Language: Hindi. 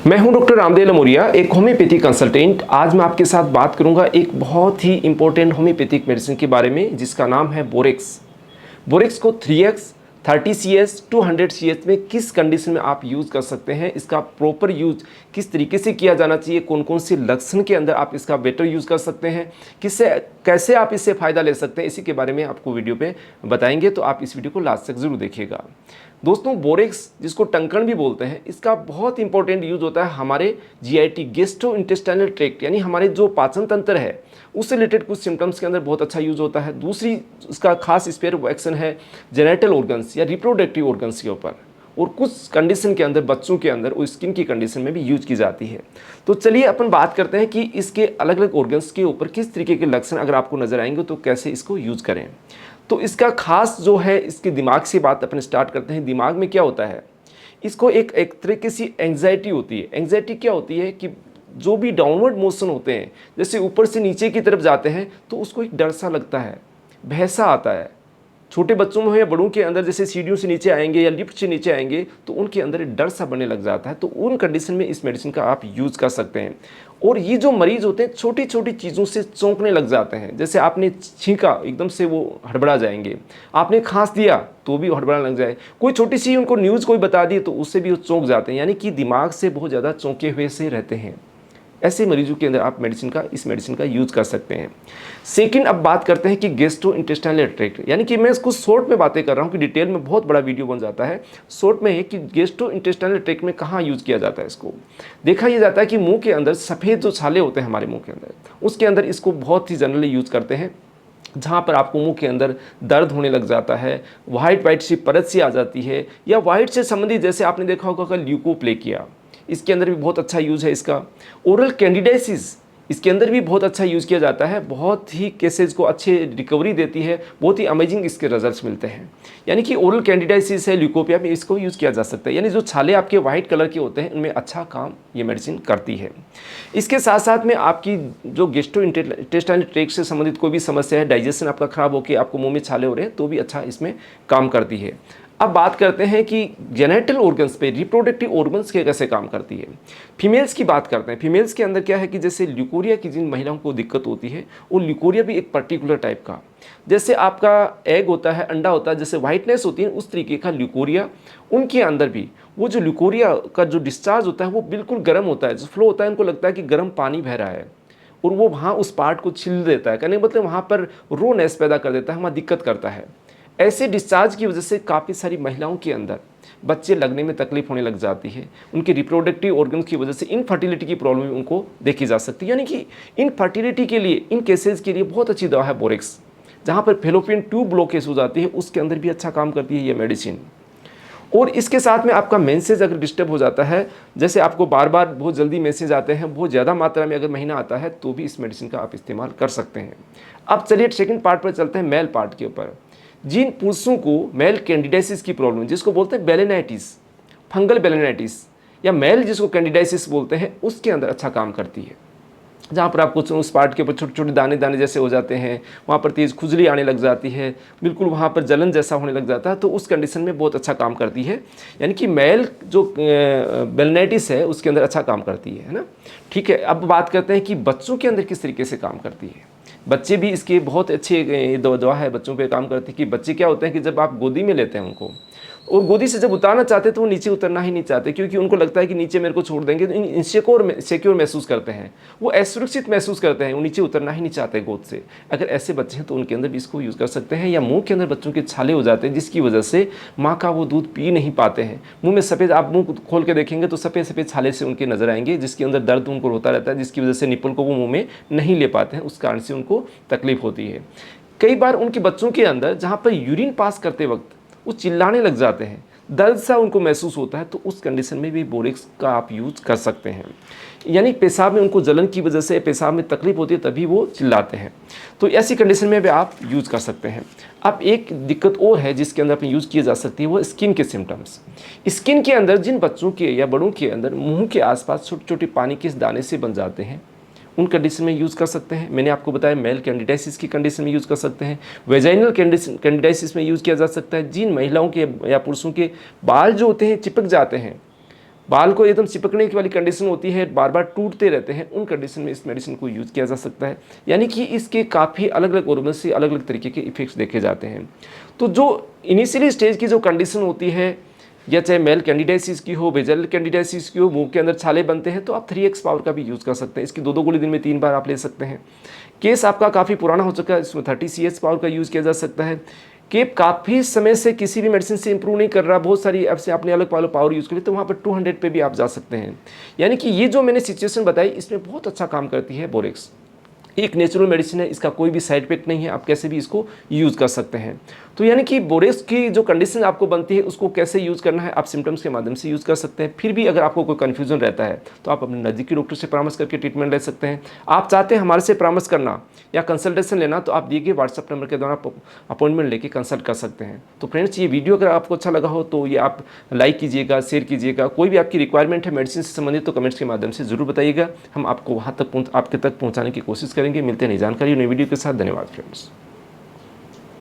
मैं हूं डॉक्टर रामदेव लमोरिया, एक होम्योपैथी कंसल्टेंट। आज मैं आपके साथ बात करूंगा एक बहुत ही इंपॉर्टेंट होम्योपैथिक मेडिसिन के बारे में जिसका नाम है बोरेक्स। बोरेक्स को 3x 30 CS 200 CS में किस कंडीशन में आप यूज़ कर सकते हैं, इसका प्रॉपर यूज किस तरीके से किया जाना चाहिए, कौन कौन से लक्षण के अंदर आप इसका बेटर यूज़ कर सकते हैं, किससे कैसे आप इससे फ़ायदा ले सकते हैं, इसी के बारे में आपको वीडियो पे बताएंगे। तो आप इस वीडियो को लास्ट तक ज़रूर देखिएगा। दोस्तों, बोरेक्स जिसको टंकण भी बोलते हैं, इसका बहुत इंपॉर्टेंट यूज होता है हमारे जीआईटी गेस्ट्रो इंटेस्टाइनल ट्रैक्ट यानी हमारे जो पाचन तंत्र है उससे रिलेटेड कुछ सिम्टम्स के अंदर बहुत अच्छा यूज होता है। दूसरी इसका खास स्पेयर एक्शन है जेनेटल ऑर्गन्स या रिप्रोडक्टिव ऑर्गन्स के ऊपर, और कुछ कंडीशन के अंदर बच्चों के अंदर और स्किन की कंडीशन में भी यूज की जाती है। तो चलिए अपन बात करते हैं कि इसके अलग अलग ऑर्गन्स के ऊपर किस तरीके के लक्षण अगर आपको नजर आएंगे तो कैसे इसको यूज करें। तो इसका खास जो है इसके दिमाग से बात अपन स्टार्ट करते हैं। दिमाग में क्या होता है, इसको एक तरीके से एंग्जाइटी होती है। एंग्जाइटी क्या होती है कि जो भी डाउनवर्ड मोशन होते हैं, जैसे ऊपर से नीचे की तरफ जाते हैं, तो उसको एक डर सा लगता है, भय सा आता है। छोटे बच्चों में हो या बड़ों के अंदर, जैसे सीढ़ियों से नीचे आएंगे या लिफ्ट से नीचे आएंगे तो उनके अंदर एक डर सा बनने लग जाता है। तो उन कंडीशन में इस मेडिसिन का आप यूज़ कर सकते हैं। और ये जो मरीज होते हैं छोटी छोटी चीज़ों से चौंकने लग जाते हैं, जैसे आपने छींका एकदम से वो हड़बड़ा जाएंगे, आपने खांस दिया तो भी हड़बड़ाने लग जाए, कोई छोटी सी उनको न्यूज़ कोई बता दी तो उससे भी वो चौंक जाते हैं, यानी कि दिमाग से बहुत ज़्यादा चौंके हुए से रहते हैं। ऐसे मरीजों के अंदर आप इस मेडिसिन का यूज़ कर सकते हैं। सेकंड, अब बात करते हैं कि गेस्ट्रो इंटेस्टाइनल ट्रैक्ट, यानी कि मैं इसको शॉर्ट में बातें कर रहा हूँ कि डिटेल में बहुत बड़ा वीडियो बन जाता है। शॉर्ट में है कि गेस्ट्रो इंटेस्टाइनल ट्रैक्ट में कहाँ यूज़ किया जाता है। इसको देखा यह जाता है कि मुंह के अंदर सफ़ेद जो छाले होते हैं हमारे मुंह के अंदर, उसके अंदर इसको बहुत ही जनरली यूज़ करते हैं। जहाँ पर आपको मुंह के अंदर दर्द होने लग जाता है, वाइट सी परत सी आ जाती है, या वाइट से संबंधित, जैसे आपने देखा होगा कल ल्यूकोप्लेकिया, इसके अंदर भी बहुत अच्छा यूज़ है इसका। ओरल कैंडिडाइसिस, इसके अंदर भी बहुत अच्छा यूज़ किया जाता है, बहुत ही केसेस को अच्छे रिकवरी देती है, बहुत ही अमेजिंग इसके रिजल्ट्स मिलते हैं। यानी कि ओरल कैंडिडाइसिस है, ल्यूकोपिया में इसको यूज़ किया जा सकता है, यानी जो छाले आपके वाइट कलर के होते हैं उनमें अच्छा काम ये मेडिसिन करती है। इसके साथ साथ में आपकी जो गेस्ट्रो इंटेस्टाइनल ट्रैक्ट से संबंधित कोई भी समस्या है, डाइजेशन आपका खराब होकर आपको मुँह में छाले हो रहे हैं, तो भी अच्छा इसमें काम करती है। अब बात करते हैं कि जेनेटल ऑर्गन्स पे, रिप्रोडक्टिव ऑर्गन्स के कैसे काम करती है। फीमेल्स की बात करते हैं। फीमेल्स के अंदर क्या है कि जैसे ल्यूकोरिया की जिन महिलाओं को दिक्कत होती है, वो ल्यूकोरिया भी एक पर्टिकुलर टाइप का, जैसे आपका एग होता है, अंडा होता है, जैसे वाइटनेस होती है, उस तरीके का ल्यूकोरिया उनके अंदर भी। वो जो ल्यूकोरिया का जो डिस्चार्ज होता है वो बिल्कुल गर्म होता है, जो फ्लो होता है, उनको लगता है कि गर्म पानी बह रहा है, और वो वहाँ उस पार्ट को छिल देता है, कहने मतलब वहाँ पर रोनेस पैदा कर देता है, वहाँ दिक्कत करता है। ऐसे डिस्चार्ज की वजह से काफ़ी सारी महिलाओं के अंदर बच्चे लगने में तकलीफ होने लग जाती है। उनके रिप्रोडक्टिव ऑर्गन्स की वजह से इनफर्टिलिटी की प्रॉब्लम उनको देखी जा सकती है। यानी कि इनफर्टिलिटी के लिए, इन केसेस के लिए बहुत अच्छी दवा है बोरेक्स। जहाँ पर फेलोपियन ट्यूब ब्लॉकेज हो जाती है उसके अंदर भी अच्छा काम करती है ये मेडिसिन। और इसके साथ में आपका मेंसेज अगर डिस्टर्ब हो जाता है, जैसे आपको बार बार बहुत जल्दी मैसेज आते हैं, बहुत ज़्यादा मात्रा में अगर महीना आता है, तो भी इस मेडिसिन का आप इस्तेमाल कर सकते हैं। अब चलिए सेकंड पार्ट पर चलते हैं, मेल पार्ट के ऊपर। जिन पुरुषों को मेल कैंडिडाइसिस की प्रॉब्लम, जिसको बोलते हैं बेलेनाइटिस, फंगल बेलेनाइटिस, या मेल जिसको कैंडिडाइसिस बोलते हैं, उसके अंदर अच्छा काम करती है। जहाँ पर आपको उस पार्ट के ऊपर छोटे छोटे दाने दाने जैसे हो जाते हैं, वहाँ पर तेज़ खुजली आने लग जाती है, बिल्कुल वहाँ पर जलन जैसा होने लग जाता है, तो उस कंडीशन में बहुत अच्छा काम करती है। यानी कि मेल जो बेलेनाइटिस है उसके अंदर अच्छा काम करती है ना। ठीक है, अब बात करते हैं कि बच्चों के अंदर किस तरीके से काम करती है। बच्चे भी इसके बहुत अच्छे दवा है, बच्चों पे काम करती है। कि बच्चे क्या होते हैं कि जब आप गोदी में लेते हैं उनको, और गोदी से जब उतारना चाहते हैं तो वो नीचे उतरना ही नहीं चाहते, क्योंकि उनको लगता है कि नीचे मेरे को छोड़ देंगे, तो इनसिक्योर महसूस करते हैं, वो असुरक्षित महसूस करते हैं, वो नीचे उतरना ही नहीं चाहते गोद से। अगर ऐसे बच्चे हैं तो उनके अंदर भी इसको यूज़ कर सकते हैं। या मुंह के अंदर बच्चों के छाले हो जाते हैं जिसकी वजह से माँ का वो दूध पी नहीं पाते हैं, मुंह में सफ़ेद, आप मुंह खोल के देखेंगे तो सफ़ेद सफ़ेद छाले से उनके नजर आएंगे, जिसके अंदर दर्द उनको होता रहता है, जिसकी वजह से निपल को वो मुँह में नहीं ले पाते हैं, उस कारण से उनको तकलीफ होती है। कई बार उनके बच्चों के अंदर जहाँ पर यूरिन पास करते वक्त वो चिल्लाने लग जाते हैं, दर्द सा उनको महसूस होता है, तो उस कंडीशन में भी बोरेक्स का आप यूज़ कर सकते हैं। यानी पेशाब में उनको जलन की वजह से पेशाब में तकलीफ होती है, तभी वो चिल्लाते हैं, तो ऐसी कंडीशन में भी आप यूज़ कर सकते हैं। अब एक दिक्कत और है जिसके अंदर अपनी यूज़ की जा सकती है, वो स्किन के सिम्टम्स। स्किन के अंदर जिन बच्चों के या बड़ों के अंदर मुंह के आसपास छोटे छोटे पानी के दाने से बन जाते हैं, उन कंडीशन में यूज़ कर सकते हैं। मैंने आपको बताया मेल कैंडिडाइसिस की कंडीशन में यूज़ कर सकते हैं, वेजाइनल कैंडिडाइसिस में यूज़ किया जा सकता है। जिन महिलाओं के या पुरुषों के बाल जो होते हैं चिपक जाते हैं, बाल को एकदम चिपकने की वाली कंडीशन होती है, बार बार टूटते रहते हैं, उन कंडीशन में इस मेडिसिन को यूज़ किया जा सकता है। यानी कि इसके काफ़ी अलग अलग ऑर्गन से अलग अलग तरीके के इफेक्ट्स देखे जाते हैं। तो जो इनिशियली स्टेज की जो कंडीशन होती है, या चाहे मेल कैंडिडाइसिस की हो, वेजल कैंडिडाइसिस की हो, मुंह के अंदर छाले बनते हैं, तो आप 3x पावर का भी यूज़ कर सकते हैं। इसकी 2-2 गोली दिन में 3 बार आप ले सकते हैं। केस आपका काफ़ी पुराना हो चुका है, इसमें 30 CS पावर का यूज़ किया जा सकता है। केप काफ़ी समय से किसी भी मेडिसिन से इंप्रूव नहीं कर रहा, बहुत सारी ऐप से आपने अलग वाला पावर यूज़ करी, तो वहाँ पर 200 पे भी आप जा सकते हैं। यानी कि ये जो मैंने सिचुएशन बताई, इसमें बहुत अच्छा काम करती है बोरेक्स। एक नेचुरल मेडिसिन है, इसका कोई भी साइड इफेक्ट नहीं है, आप कैसे भी इसको यूज़ कर सकते हैं। तो यानी कि बोरेक्स की जो कंडीशन आपको बनती है, उसको कैसे यूज़ करना है, आप सिम्टम्स के माध्यम से यूज़ कर सकते हैं। फिर भी अगर आपको कोई कन्फ्यूजन रहता है तो आप अपने नज़दीकी डॉक्टर से परामर्श करके ट्रीटमेंट ले सकते हैं। आप चाहते हैं हमारे से परामर्श करना या कंसल्टेशन लेना, तो आप दिए गए व्हाट्सअप नंबर के द्वारा अपॉइंटमेंट लेके कंसल्ट कर सकते हैं। तो फ्रेंड्स, ये वीडियो अगर आपको अच्छा लगा हो तो ये आप लाइक कीजिएगा, शेयर कीजिएगा। कोई भी आपकी रिक्वायरमेंट है मेडिसिन से संबंधित तो कमेंट्स के माध्यम से जरूर बताइएगा, हम आपको वहाँ तक आपके तक पहुँचाने की कोशिश करेंगे। मिलते हैं नई जानकारी नई वीडियो के साथ। धन्यवाद फ्रेंड्स।